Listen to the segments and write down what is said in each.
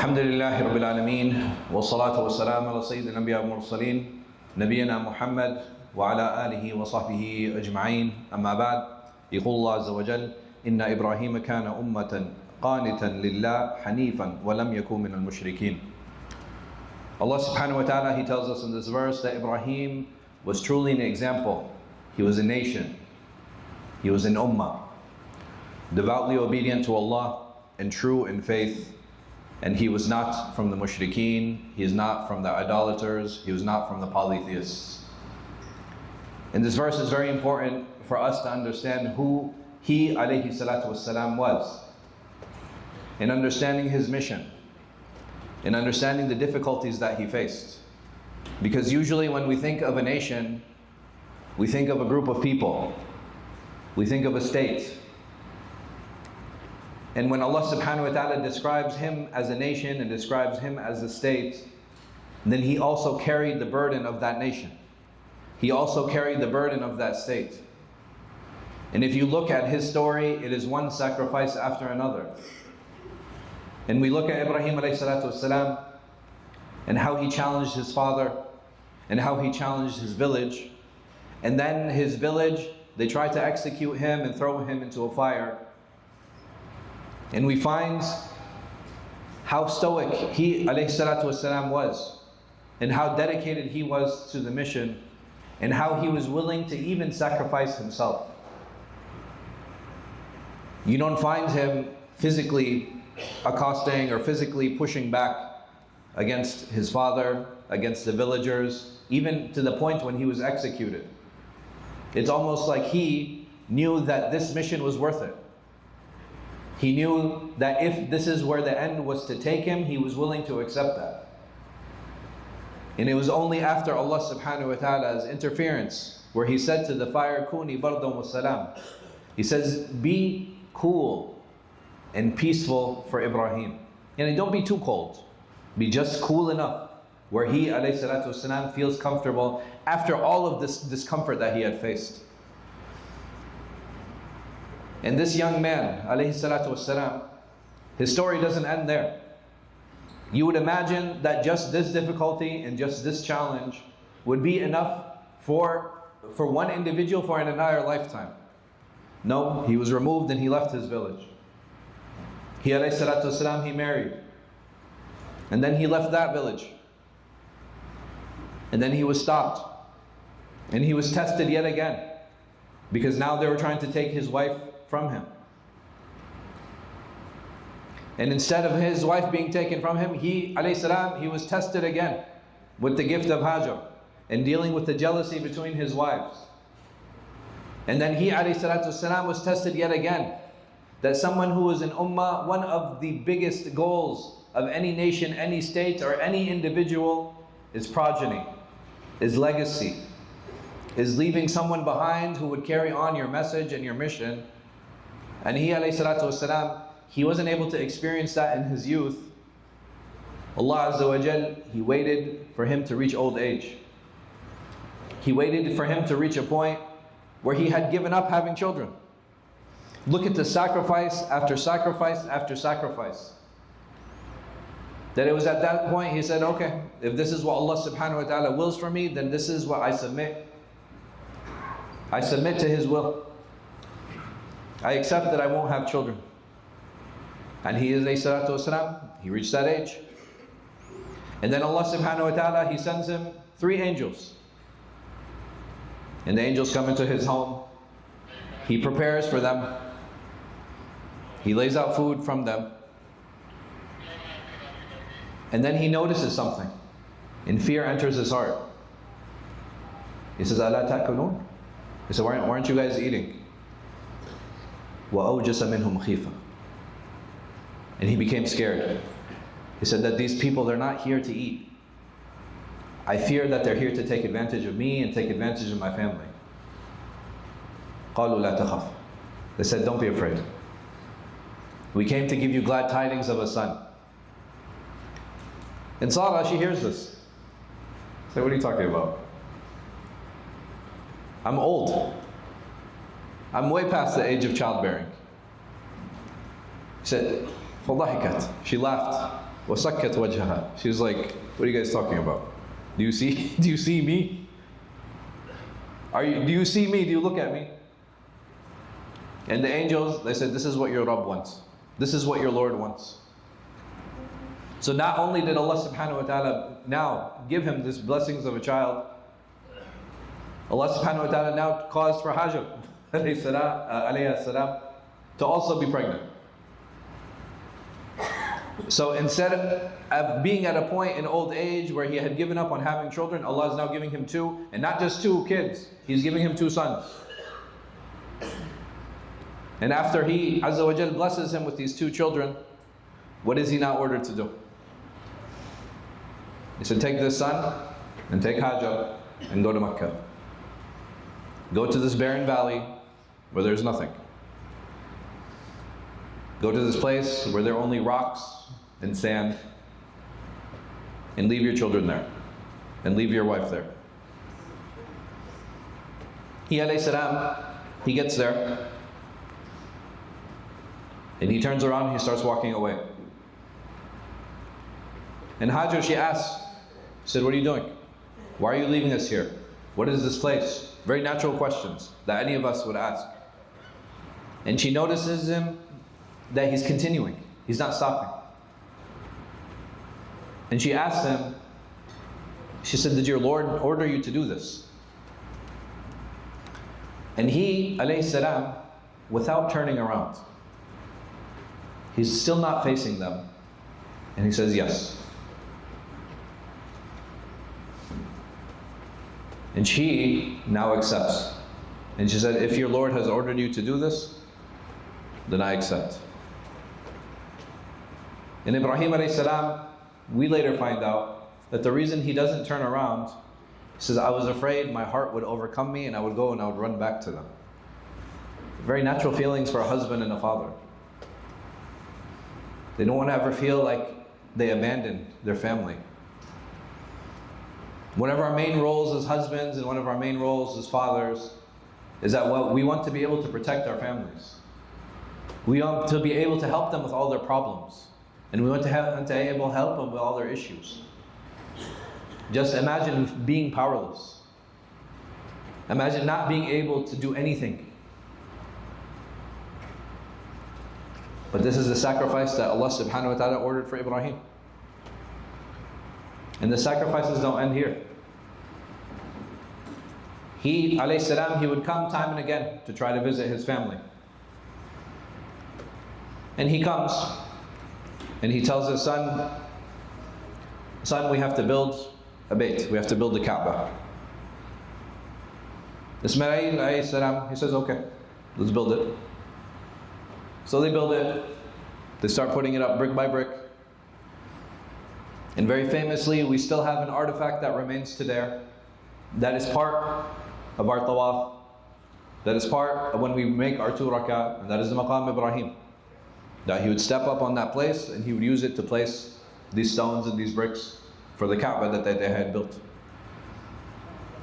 الحمد لله رب العالمين والصلاة والسلام على سيد الأنبياء والمرسلين نبينا محمد وعلى آله وصحبه أجمعين أما بعد يقول الله عز وجل إن إبراهيم كان أمة قانتا لله حنيفا ولم يكن من المشركين. Allah subhanahu wa ta'ala, He tells us in this verse that Ibrahim was truly an example. He was a nation. He was an ummah, devoutly obedient to Allah and true in faith. And he was not from the mushrikeen, he is not from the idolaters, he was not from the polytheists. And this verse is very important for us to understand who he alayhi salatu wasalam was, in understanding his mission, in understanding the difficulties that he faced. Because usually when we think of a nation, we think of a group of people, we think of a state. And when Allah subhanahu wa ta'ala describes him as a nation and describes him as a state, then he also carried the burden of that nation. He also carried the burden of that state. And if you look at his story, it is one sacrifice after another. And we look at Ibrahim alayhi salatu wasalam and how he challenged his father and how he challenged his village. And then his village, they tried to execute him and throw him into a fire. And we find how stoic he alayhi salatu wasalam was, and how dedicated he was to the mission, and how he was willing to even sacrifice himself. You don't find him physically accosting or physically pushing back against his father, against the villagers, even to the point when he was executed. It's almost like he knew that this mission was worth it. He knew that if this is where the end was to take him, he was willing to accept that. And it was only after Allah subhanahu wa ta'ala's interference, where He said to the fire, Kuni bardan wa salam. He says, be cool and peaceful for Ibrahim. And don't be too cold. Be just cool enough, where he alayhi salatu wasalam feels comfortable after all of this discomfort that he had faced. And this young man, alayhi salatu wasalam, his story doesn't end there. You would imagine that just this difficulty and just this challenge would be enough for one individual for an entire lifetime. No, he was removed and he left his village. He alayhi salatu wasalam, he married. And then he left that village. And then he was stopped. And he was tested yet again. Because now they were trying to take his wife from him. And instead of his wife being taken from him, he was tested again with the gift of Hajar and dealing with the jealousy between his wives. And then he was tested yet again, that someone who is an ummah, one of the biggest goals of any nation, any state, or any individual is progeny, is legacy, is leaving someone behind who would carry on your message and your mission. And he alayhi salatu wasalam, he wasn't able to experience that in his youth. Allah Azza wa Jal, He waited for him to reach old age. He waited for him to reach a point where he had given up having children. Look at the sacrifice after sacrifice after sacrifice. That it was at that point he said, okay, if this is what Allah subhanahu wa ta'ala wills for me, then this is what I submit. I submit to His will. I accept that I won't have children. And he is alayhi salatu wasalam, he reached that age. And then Allah subhanahu wa ta'ala, He sends him 3 angels. And the angels come into his home. He prepares for them. He lays out food from them. And then he notices something. And fear enters his heart. He says, Ala ta'kulun? He said, why aren't you guys eating? وَأَوْجَسَ مِنْهُمْ خِيفًا. And he became scared. He said that these people, they're not here to eat. I fear that they're here to take advantage of me and take advantage of my family. قَالُوا لَا تَخَفْ. They said, don't be afraid. We came to give you glad tidings of a son. And Sarah, she hears this. Say, what are you talking about? I'm old. I'm way past the age of childbearing. She said, فَضَحِكَتْ. She laughed. وَسَكَّتْ وَجْهَهَا. She was like, what are you guys talking about? Do you see me? Do you see me? Do you look at me? And the angels, they said, this is what your Rabb wants. This is what your Lord wants. So not only did Allah subhanahu wa ta'ala now give him these blessings of a child, Allah subhanahu wa ta'ala now caused for Hajar alayhi salam to also be pregnant. So instead of being at a point in old age where he had given up on having children, Allah is now giving him two, and not just two kids, He's giving him two sons. And after He Azza wa Jal blesses him with these two children, what is he now ordered to do? He said, take this son and take Hajar and go to Mecca. Go to this barren valley where there's nothing. Go to this place where there are only rocks and sand, and leave your children there, and leave your wife there. He alayhi salam, he gets there, and he turns around and he starts walking away. And Hajar, she asked, she said, what are you doing? Why are you leaving us here? What is this place? Very natural questions that any of us would ask. And she notices him that he's continuing. He's not stopping. And she asked him, she said, did your Lord order you to do this? And he, alayhi salam, without turning around, he's still not facing them, and he says, yes. And she now accepts. And she said, if your Lord has ordered you to do this, then I accept. And Ibrahim alayhi salam, we later find out that the reason he doesn't turn around, he says, I was afraid my heart would overcome me and I would go and I would run back to them. Very natural feelings for a husband and a father. They don't want to ever feel like they abandoned their family. One of our main roles as husbands and one of our main roles as fathers is that we want to be able to protect our families. We want to be able to help them with all their problems. And we want to help them with all their issues. Just imagine being powerless. Imagine not being able to do anything. But this is the sacrifice that Allah subhanahu wa ta'ala ordered for Ibrahim. And the sacrifices don't end here. He, alayhi salam, he would come time and again to try to visit his family. And he comes, and he tells his son, son, we have to build a bayt, we have to build the Kaaba. Ismail alayhi salam, he says, okay, let's build it. So they build it, they start putting it up brick by brick. And very famously, we still have an artifact that remains today, that is part of our tawaf, that is part of when we make our 2 rak'ah, and that is the Maqam Ibrahim. That he would step up on that place and he would use it to place these stones and these bricks for the Kaaba that they had built.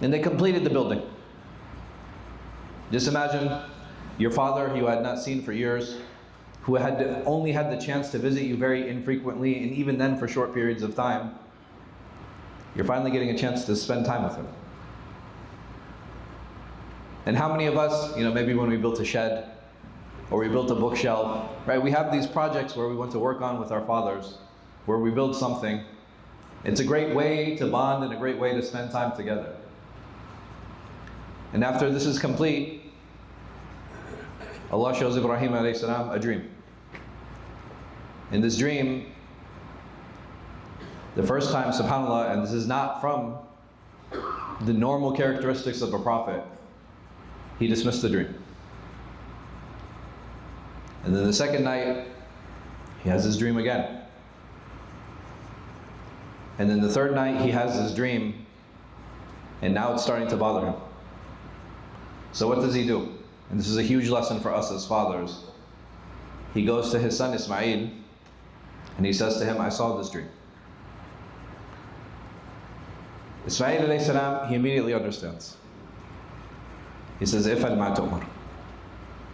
And they completed the building. Just imagine your father, who you had not seen for years, who had only had the chance to visit you very infrequently, and even then for short periods of time. You're finally getting a chance to spend time with him. And how many of us, maybe when we built a shed, or we built a bookshelf, right? We have these projects where we want to work on with our fathers, where we build something. It's a great way to bond and a great way to spend time together. And after this is complete, Allah shows Ibrahim alayhi salam a dream. In this dream, the first time, subhanAllah, and this is not from the normal characteristics of a prophet, he dismissed the dream. And then the second night, he has his dream again. And then the third night, he has his dream, and now it's starting to bother him. So what does he do? And this is a huge lesson for us as fathers. He goes to his son Ismail, and he says to him, I saw this dream. Ismail alayhi salam, he immediately understands. He says, If'al ma tu'mar.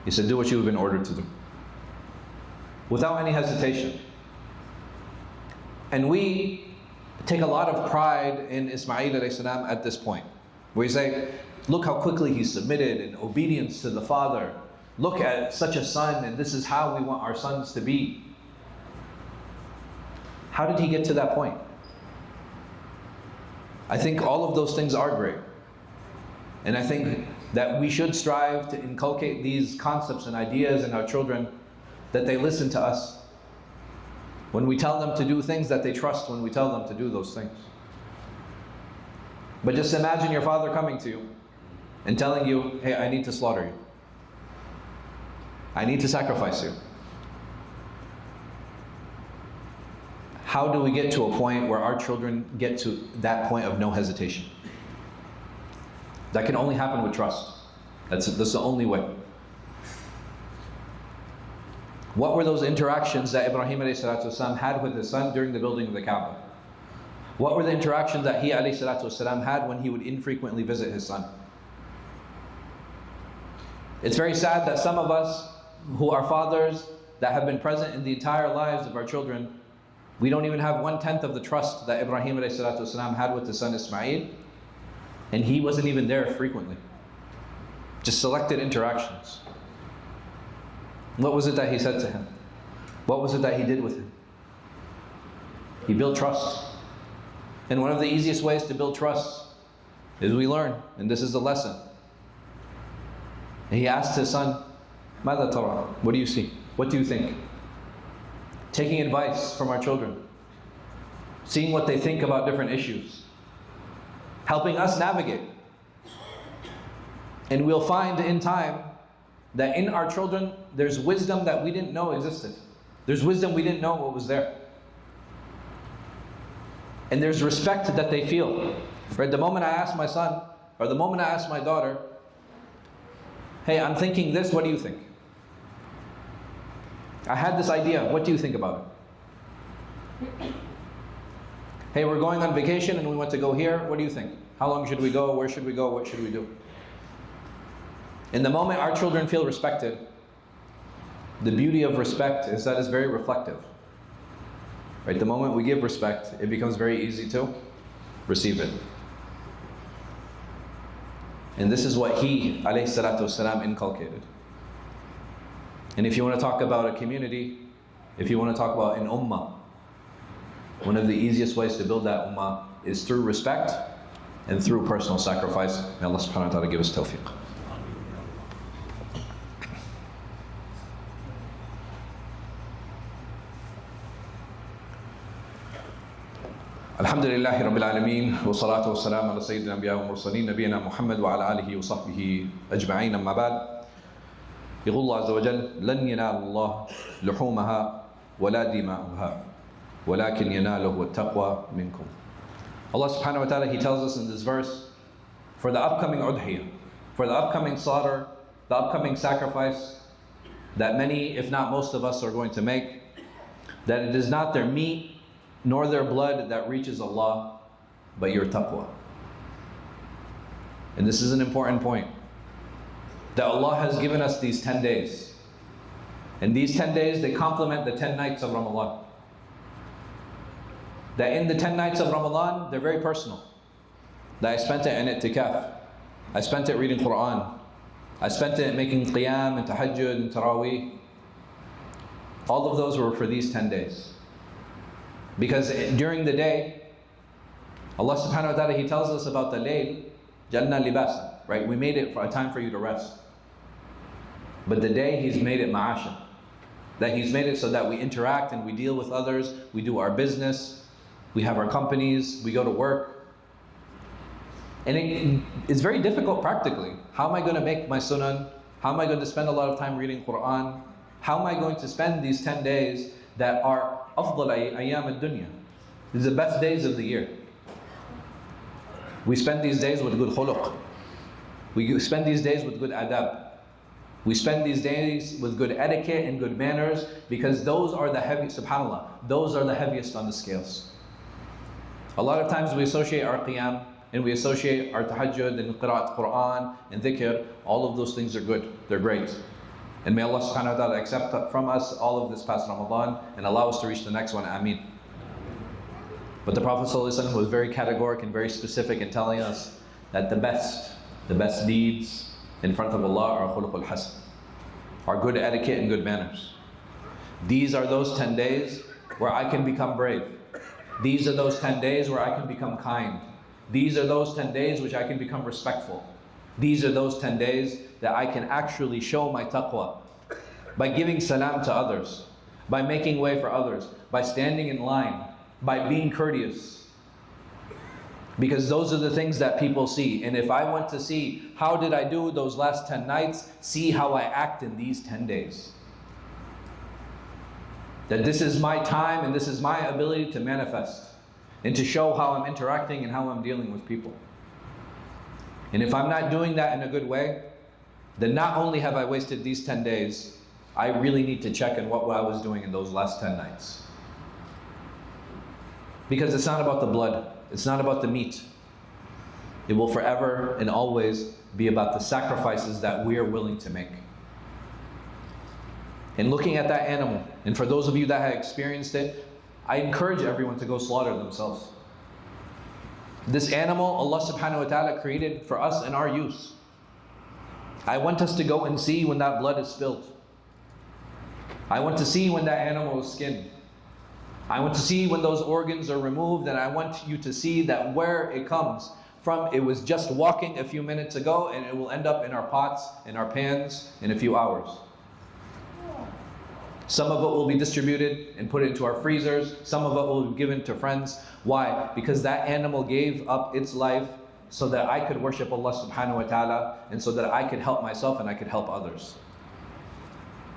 He said, do what you've been ordered to do. Without any hesitation. And we take a lot of pride in Ismail alayhi salam at this point. We say, look how quickly he submitted in obedience to the father. Look at such a son, and this is how we want our sons to be. How did he get to that point? I think all of those things are great. And I think that we should strive to inculcate these concepts and ideas in our children, that they listen to us when we tell them to do things, that they trust when we tell them to do those things. But just imagine your father coming to you and telling you, hey, I need to slaughter you. I need to sacrifice you. How do we get to a point where our children get to that point of no hesitation? That can only happen with trust. That's the only way. What were those interactions that Ibrahim ﷺ had with his son during the building of the Kaaba? What were the interactions that he ﷺ had when he would infrequently visit his son? It's very sad that some of us who are fathers that have been present in the entire lives of our children, we don't even have 1/10 of the trust that Ibrahim ﷺ had with his son Ismail, and he wasn't even there frequently. Just selected interactions. What was it that he said to him? What was it that he did with him? He built trust. And one of the easiest ways to build trust is we learn, and this is the lesson. And he asked his son, "Mada tara?" What do you see? What do you think? Taking advice from our children, seeing what they think about different issues, helping us navigate. And we'll find in time that in our children, there's wisdom that we didn't know existed. There's wisdom we didn't know what was there. And there's respect that they feel. Right? The moment I ask my son, or the moment I ask my daughter, hey, I'm thinking this, what do you think? I had this idea, what do you think about it? Hey, we're going on vacation and we want to go here, what do you think? How long should we go? Where should we go? What should we do? In the moment our children feel respected, the beauty of respect is that it's very reflective. Right? The moment we give respect, it becomes very easy to receive it. And this is what he, alayhi salatu wasalam, inculcated. And if you want to talk about a community, if you want to talk about an ummah, one of the easiest ways to build that ummah is through respect and through personal sacrifice. May Allah subhanahu wa ta'ala give us tawfiq. الحمد لله رب العالمين والصلاة والسلام على سيد الأنبياء والمرسلين نبينا محمد وعلى آله وصحبه أجمعين أما بعد يقول الله عز وجل لن ينال الله لحومها ولا دماؤها ولكن يناله التقوى منكم. Allah subhanahu wa ta'ala, He tells us in this verse, for the upcoming udhiyah, for the upcoming slaughter, the upcoming sacrifice that many, if not most of us are going to make, that it is not their meat nor their blood that reaches Allah, but your taqwa. And this is an important point, that Allah has given us these 10 days. And these 10 days, they complement the 10 nights of Ramadan. That in the 10 nights of Ramadan, they're very personal. That I spent it in i'tikaf. I spent it reading Quran. I spent it making qiyam and tahajjud and taraweeh. All of those were for these 10 days. Because during the day, Allah subhanahu wa ta'ala, He tells us about the layl, Jannah libasa, right? We made it for a time for you to rest. But the day, He's made it ma'asha. That He's made it so that we interact and we deal with others, we do our business, we have our companies, we go to work. And it's very difficult practically. How am I going to make my sunan? How am I going to spend a lot of time reading Quran? How am I going to spend these 10 days that are afdal ayyam ad-dunya? These are the best days of the year. We spend these days with good khuluq. We spend these days with good adab. We spend these days with good etiquette and good manners, because those are the heavy, subhanAllah, those are the heaviest on the scales. A lot of times we associate our qiyam and we associate our tahajjud and qira'at Quran and dhikr. All of those things are good, they're great. And may Allah subhanahu wa ta'ala accept from us all of this past Ramadan and allow us to reach the next one. Ameen. But the Prophet ﷺ was very categoric and very specific in telling us that the best deeds in front of Allah are khuluqul hasan, are good etiquette and good manners. These are those 10 days where I can become brave. These are those 10 days where I can become kind. These are those 10 days which I can become respectful. These are those 10 days that I can actually show my taqwa by giving salam to others, by making way for others, by standing in line, by being courteous. Because those are the things that people see. And if I want to see how did I do those last 10 nights, see how I act in these 10 days. That this is my time and this is my ability to manifest and to show how I'm interacting and how I'm dealing with people. And if I'm not doing that in a good way, then not only have I wasted these 10 days, I really need to check on what I was doing in those last 10 nights. Because it's not about the blood, it's not about the meat. It will forever and always be about the sacrifices that we are willing to make. And looking at that animal, and for those of you that have experienced it, I encourage everyone to go slaughter themselves. This animal, Allah subhanahu wa ta'ala created for us in our use. I want us to go and see when that blood is spilled. I want to see when that animal is skinned. I want to see when those organs are removed, and I want you to see that where it comes from, it was just walking a few minutes ago, and it will end up in our pots, in our pans, in a few hours. Some of it will be distributed and put into our freezers. Some of it will be given to friends. Why? Because that animal gave up its life so that I could worship Allah subhanahu wa ta'ala, and so that I could help myself and I could help others.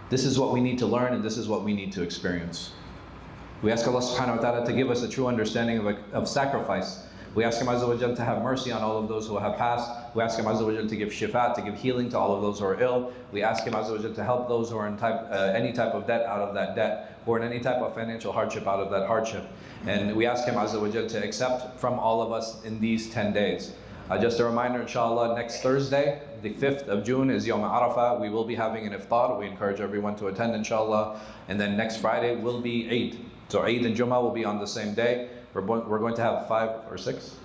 This is what we need to learn, and this is what we need to experience. We ask Allah subhanahu wa ta'ala to give us a true understanding of sacrifice. We ask Him Azza wa Jal to have mercy on all of those who have passed. We ask Him Azza wa Jal to give shifa, to give healing to all of those who are ill. We ask Him Azza wa Jal to help those who are in any type of debt out of that debt, or in any type of financial hardship out of that hardship. And we ask Him Azza wa Jal to accept from all of us in these 10 days. Just a reminder, inshallah, next Thursday, the 5th of June is Yawm Arafah. We will be having an iftar. We encourage everyone to attend, inshallah. And then next Friday will be Eid. So Eid and Jummah will be on the same day. We're going to have 5 or 6?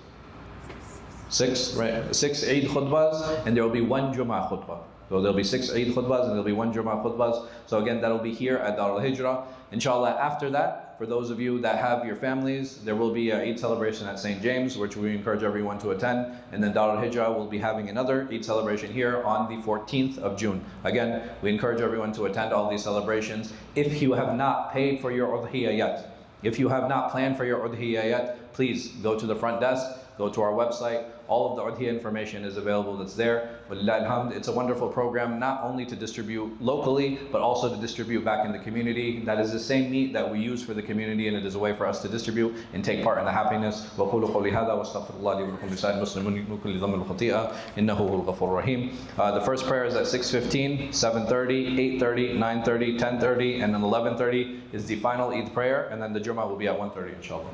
6, right? 6 Eid khutbahs, and there will be 1 Jummah khutbah. So there'll be 6 Eid khutbahs, and there'll be 1 Jummah khutbahs. So again, that'll be here at Al-Hijrah. Inshallah, after that, for those of you that have your families, there will be an Eid celebration at St. James, which we encourage everyone to attend. And then Al-Hijrah will be having another Eid celebration here on the 14th of June. Again, we encourage everyone to attend all these celebrations. If you have not paid for your udhiyah yet, if you have not planned for your udhiyah yet, please go to the front desk, go to our website. All of the udhiyah information is available that's there. Walillah alhamd, it's a wonderful program, not only to distribute locally, but also to distribute back in the community. That is the same meat that we use for the community, and it is a way for us to distribute and take part in the happiness. وَقُولُوا قَوْلِي هَذَا وَاسْتَغْفِرُ اللَّهَ لِي وَلَكُمْ وَلِسَائِرِ الْمُسْلِمِينَ مِنْ كُلِّ ذَنبٍ وَخَطِيئَةٍ إِنَّهُ هُوَ الْغَفُورُ الرَّحِيمُ. The first prayer is at 6:15, 7:30, 8:30, 9:30, 10:30, and then 11:30 is the final Eid prayer, and then the Jummah will be at 1:30, inshallah.